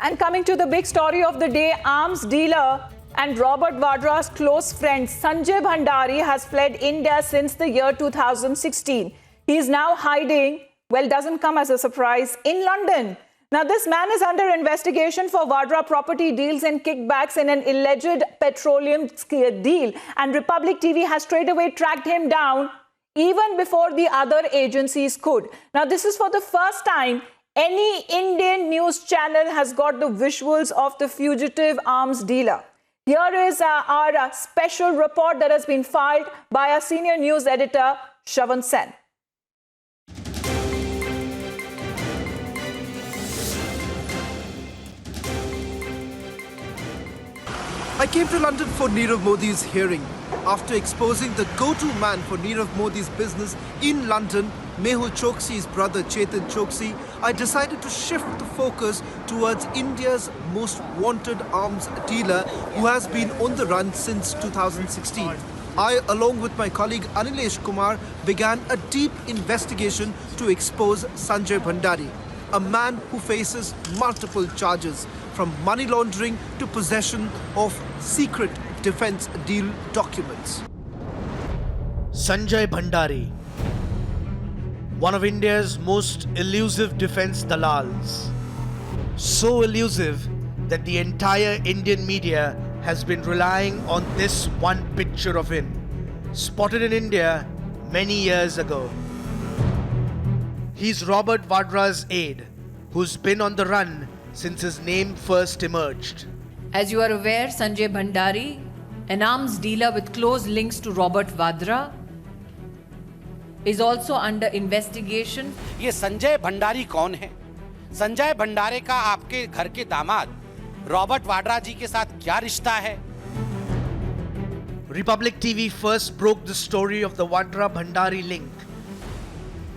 And coming to the big story of the day, arms dealer and Robert Vadra's close friend Sanjay Bhandari has fled India since the year 2016. He is now hiding, well, doesn't come as a surprise, in London. Now, this man is under investigation for Vadra property deals and kickbacks in an alleged petroleum deal. And Republic TV has straight away tracked him down even before the other agencies could. Now, this is for the first time any Indian news channel has got the visuals of the fugitive arms dealer. Here is our special report that has been filed by our senior news editor, Shravan Sen. I came to London for Nirav Modi's hearing. After exposing the go-to man for Nirav Modi's business in London, Mehul Choksi's brother Chetan Choksi, I decided to shift the focus towards India's most wanted arms dealer who has been on the run since 2016. I, along with my colleague Anilesh Kumar, began a deep investigation to expose Sanjay Bhandari, a man who faces multiple charges, from money laundering to possession of secret defense deal documents. Sanjay Bhandari, one of India's most elusive defense dalals. So elusive that the entire Indian media has been relying on this one picture of him, spotted in India many years ago. He's Robert Vadra's aide, who's been on the run since his name first emerged. As you are aware, Sanjay Bhandari, an arms dealer with close links to Robert Vadra, is also under investigation. ये संजय भंडारी कौन है? संजय भंडारे का आपके घर के दामाद Robert Vadra जी के साथ क्या रिश्ता है? Republic TV first broke the story of the Vadra Bhandari link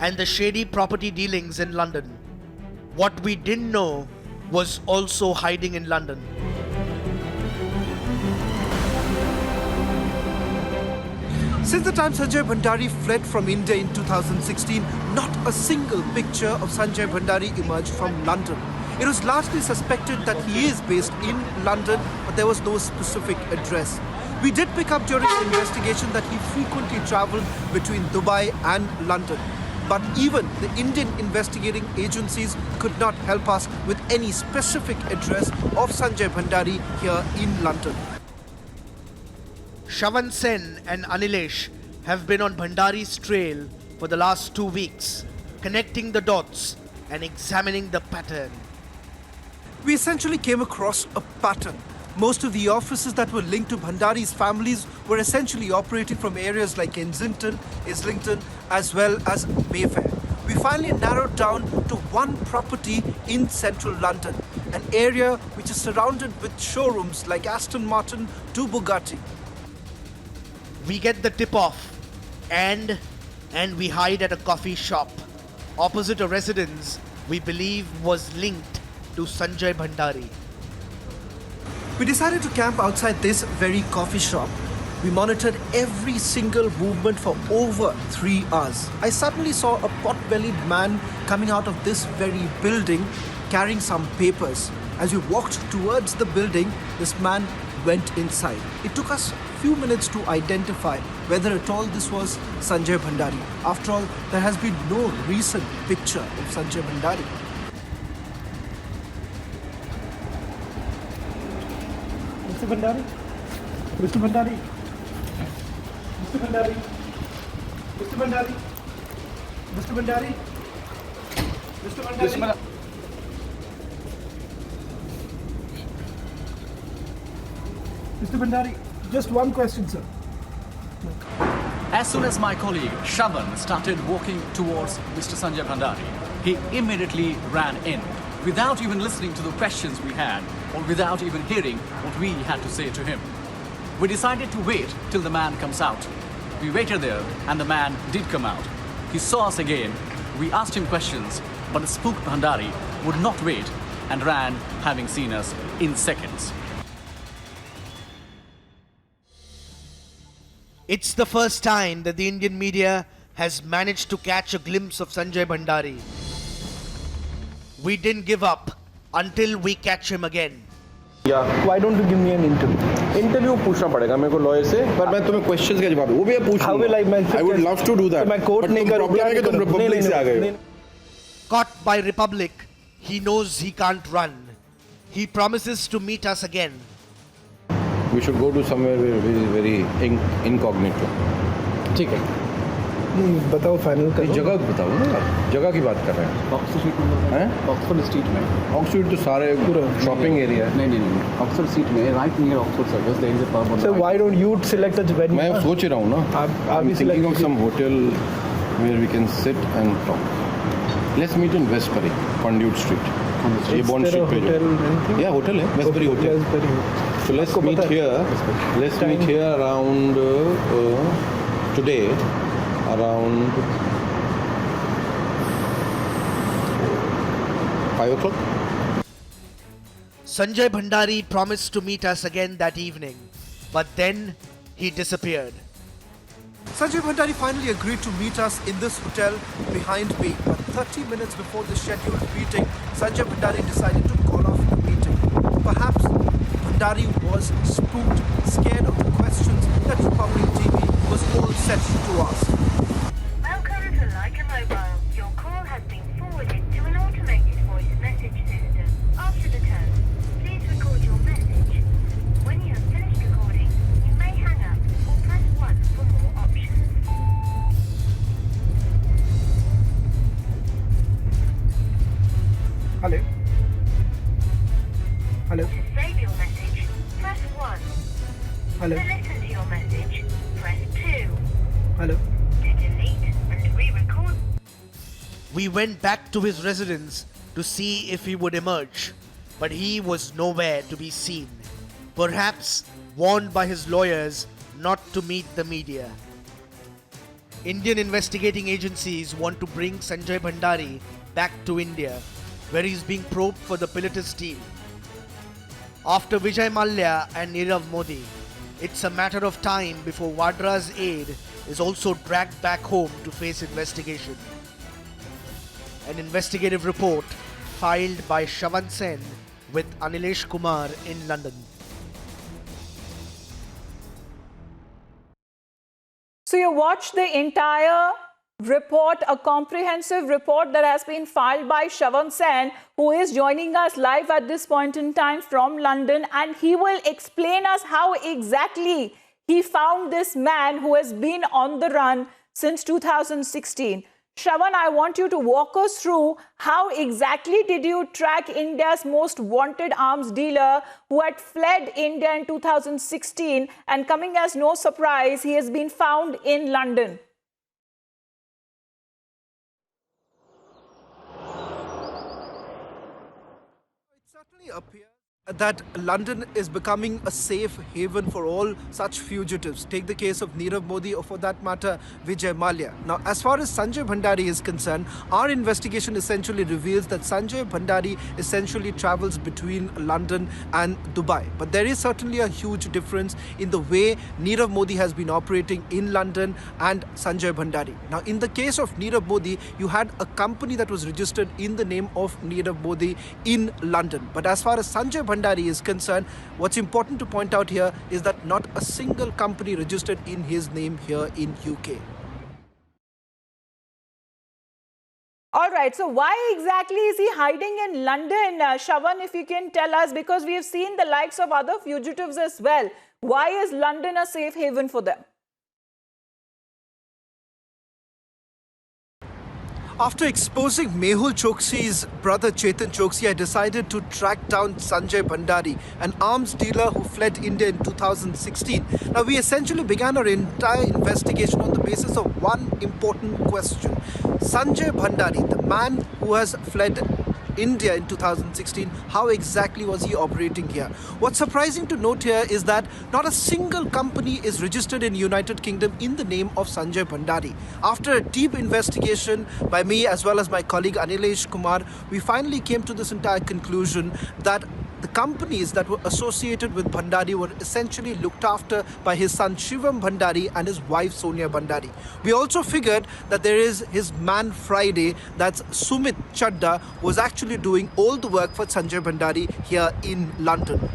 and the shady property dealings in London. What we didn't know was also hiding in London. Since the time Sanjay Bhandari fled from India in 2016, not a single picture of Sanjay Bhandari emerged from London. It was largely suspected that he is based in London, but there was no specific address. We did pick up during the investigation that he frequently traveled between Dubai and London. But even the Indian investigating agencies could not help us with any specific address of Sanjay Bhandari here in London. Shravan Sen and Anilesh have been on Bhandari's trail for the last 2 weeks, connecting the dots and examining the pattern. We essentially came across a pattern. Most of the offices that were linked to Bhandari's families were essentially operating from areas like Kensington, Islington, as well as Mayfair. We finally narrowed down to one property in central London, an area which is surrounded with showrooms like Aston Martin to Bugatti. We get the tip off and we hide at a coffee shop opposite a residence we believe was linked to Sanjay Bhandari. We decided to camp outside this very coffee shop. We monitored every single movement for over 3 hours. I suddenly saw a pot-bellied man coming out of this very building carrying some papers. As we walked towards the building, this man went inside. It took us a few minutes to identify whether at all this was Sanjay Bhandari. After all, there has been no recent picture of Sanjay Bhandari. Mr. Bhandari? Mr. Bhandari? Mr. Bhandari? Mr. Bhandari? Mr. Bhandari? Mr. Bhandari? Mr. Bhandari, just one question, sir. As soon as my colleague Shravan started walking towards Mr. Sanjay Bhandari, he immediately ran in, without even listening to the questions we had, or without even hearing what we had to say to him. We decided to wait till the man comes out. We waited there, and the man did come out. He saw us again. We asked him questions, but the spooked Bhandari would not wait and ran, having seen us in seconds. It's the first time that the Indian media has managed to catch a glimpse of Sanjay Bhandari. We didn't give up until we catch him again. Why don't you give me an interview? Interview पूछना पड़ेगा मेरे को lawyer से, पर मैं तुम्हें questions का जवाब वो भी पूछ How will I would love to do that. मैं कोर्ट नहीं करूँ, प्रॉब्लम है कि तुम रिपब्लिक से आ गए हो. Caught by Republic, he knows he can't run. He promises to meet us again. We should go to somewhere very incognito. ठीक है. बताओ फाइनल करो. जगह बताओ ना यार, जगह की बात कर रहे हैं. ऑक्सफोर्ड स्ट्रीट में. ऑक्सफोर्ड तो सारे शॉपिंग एरिया है. नहीं. ऑक्सफोर्ड स्ट्रीट में, right near Oxford Circus, there is a pub on. So why don't you select a venue? मैं सोच रहा हूँ ना. I'm thinking of some hotel where we can sit and talk. Let's meet in Westbury, Conduit Street. ये bond street पे जो. Yeah, hotel है. Westbury hotel. So let's meet here. Let's meet here around today. Around 5 o'clock. Sanjay Bhandari promised to meet us again that evening, but then he disappeared. Sanjay Bhandari finally agreed to meet us in this hotel behind me. But 30 minutes before the scheduled meeting, Sanjay Bhandari decided to call off the meeting. Perhaps Bhandari was spooked, scared of the questions that Republic TV was all set to ask. Welcome to Leica Mobile. Your call has been forwarded to an automated voice message system. After the tone, please record your message. When you have finished recording, you may hang up or press 1 for more options. Hello. Hello. To save your message, press 1. Hello. To listen to your message, press 2. Hello. To delete and re-record. We went back to his residence to see if he would emerge, but he was nowhere to be seen. Perhaps warned by his lawyers not to meet the media. Indian investigating agencies want to bring Sanjay Bhandari back to India, where he is being probed for the Pilatus deal. After Vijay Mallya and Nirav Modi, it's a matter of time before Vadra's aide is also dragged back home to face investigation. An investigative report filed by Shravan Sen with Anilesh Kumar in London. So you watched the entire report, a comprehensive report that has been filed by Shravan Sen, who is joining us live at this point in time from London, and he will explain us how exactly he found this man who has been on the run since 2016. Shravan, I want you to walk us through how exactly did you track India's most wanted arms dealer who had fled India in 2016, and coming as no surprise, he has been found in London. It certainly appears that London is becoming a safe haven for all such fugitives. Take the case of Nirav Modi, or for that matter, Vijay Mallya. Now, as far as Sanjay Bhandari is concerned, our investigation essentially reveals that Sanjay Bhandari essentially travels between London and Dubai. But there is certainly a huge difference in the way Nirav Modi has been operating in London and Sanjay Bhandari. Now, in the case of Nirav Modi, you had a company that was registered in the name of Nirav Modi in London. But as far as Sanjay Bhandari is concerned, what's important to point out here is that not a single company registered in his name here in UK. All right, so why exactly is he hiding in London? Shravan, if you can tell us, because we have seen the likes of other fugitives as well. Why is London a safe haven for them? After exposing Mehul Choksi's brother Chetan Choksi, I decided to track down Sanjay Bhandari, an arms dealer who fled India in 2016. Now, we essentially began our entire investigation on the basis of one important question. Sanjay Bhandari, the man who has fled India in 2016, how exactly was he operating here? What's surprising to note here is that not a single company is registered in United Kingdom in the name of Sanjay Bhandari. After a deep investigation by me as well as my colleague Anilesh Kumar, we finally came to this entire conclusion that the companies that were associated with Bhandari were essentially looked after by his son Shivam Bhandari and his wife Sonia Bhandari. We also figured that there is his man Friday, that's Sumit Chadda, was actually doing all the work for Sanjay Bhandari here in London.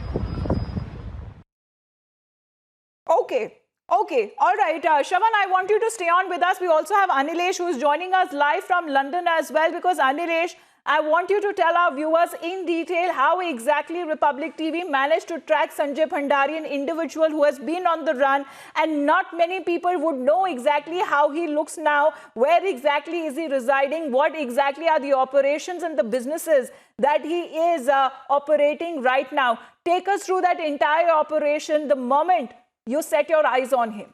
Okay. All right. Shravan, I want you to stay on with us. We also have Anilesh, who is joining us live from London as well, because Anilesh, I want you to tell our viewers in detail how exactly Republic TV managed to track Sanjay Bhandari, an individual who has been on the run, and not many people would know exactly how he looks now, where exactly is he residing, what exactly are the operations and the businesses that he is operating right now. Take us through that entire operation the moment you set your eyes on him.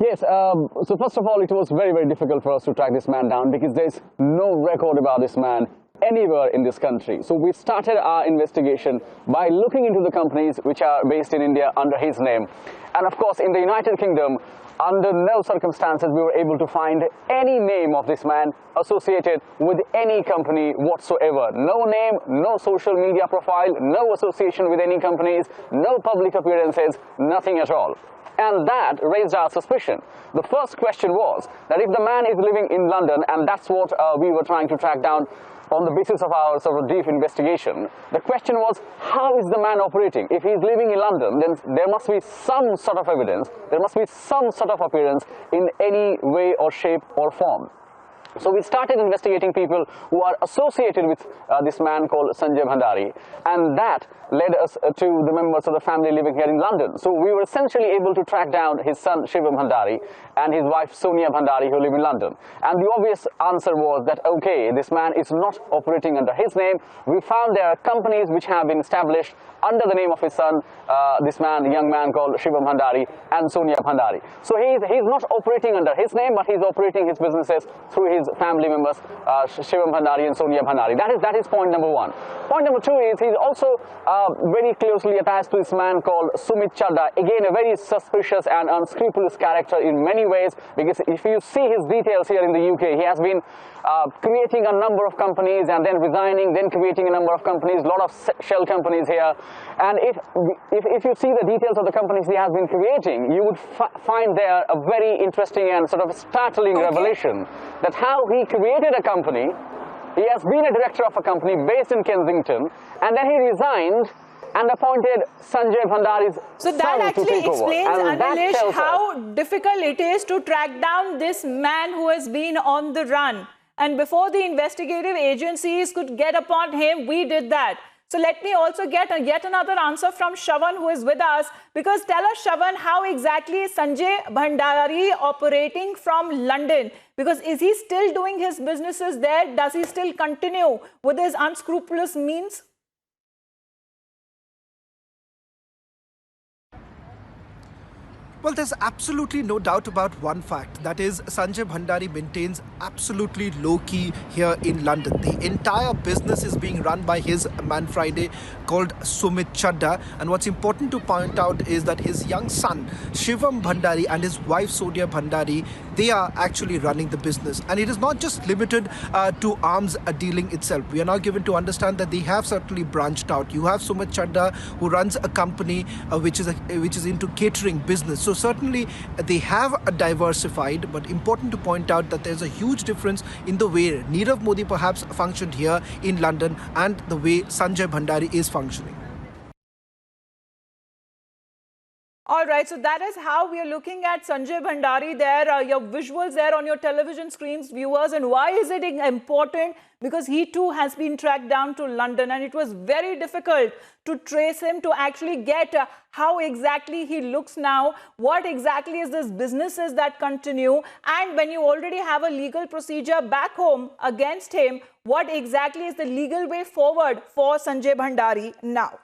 Yes, so first of all, it was very, very difficult for us to track this man down because there is no record about this man anywhere in this country. So we started our investigation by looking into the companies which are based in India under his name. And of course, in the United Kingdom, under no circumstances we were able to find any name of this man associated with any company whatsoever. No name, no social media profile, no association with any companies, no public appearances, nothing at all. And that raised our suspicion. The first question was that if the man is living in London, and that's what we were trying to track down on the basis of our sort of deep investigation, the question was, how is the man operating? If he's living in London, then there must be some sort of evidence, there must be some sort of appearance in any way or shape or form. So we started investigating people who are associated with this man called Sanjay Bhandari, and that led us to the members of the family living here in London. So we were essentially able to track down his son Shivam Bhandari and his wife Sonia Bhandari, who live in London. And the obvious answer was that, okay, this man is not operating under his name. We found there are companies which have been established under the name of his son, this man, young man called Shivam Bhandari and Sonia Bhandari. So he's not operating under his name, but he's operating his businesses through his family members, Shivam Bhandari and Sonia Bhandari. That is point number one. Point number two is he's also very closely attached to this man called Sumit Chadda. Again, a very suspicious and unscrupulous character in many ways, because if you see his details here in the UK, he has been creating a number of companies and then resigning, then creating a number of companies, a lot of shell companies here. And if you see the details of the companies he has been creating, you would find there a very interesting and sort of startling revelation that how he created a company. He has been a director of a company based in Kensington, and then he resigned and appointed Sanjay Bhandari's son to take over. So that actually explains, Anilesh, how difficult it is to track down this man who has been on the run. And before the investigative agencies could get upon him, we did that. So let me also get yet another answer from Shravan, who is with us. Because tell us, Shravan, how exactly is Sanjay Bhandari operating from London? Because is he still doing his businesses there? Does he still continue with his unscrupulous means? Well, there's absolutely no doubt about one fact. That is, Sanjay Bhandari maintains absolutely low-key here in London. The entire business is being run by his man Friday called Sumit Chadda. And what's important to point out is that his young son, Shivam Bhandari, and his wife, Sonia Bhandari, they are actually running the business. And it is not just limited to arms dealing itself. We are now given to understand that they have certainly branched out. You have Sumit Chadda, who runs a company which is into catering business. So certainly they have diversified, but important to point out that there's a huge difference in the way Nirav Modi perhaps functioned here in London and the way Sanjay Bhandari is functioning. All right, so that is how we are looking at Sanjay Bhandari there, your visuals there on your television screens, viewers. And why is it important? Because he too has been tracked down to London, and it was very difficult to trace him, to actually get how exactly he looks now, what exactly is this businesses that continue, and when you already have a legal procedure back home against him, what exactly is the legal way forward for Sanjay Bhandari now?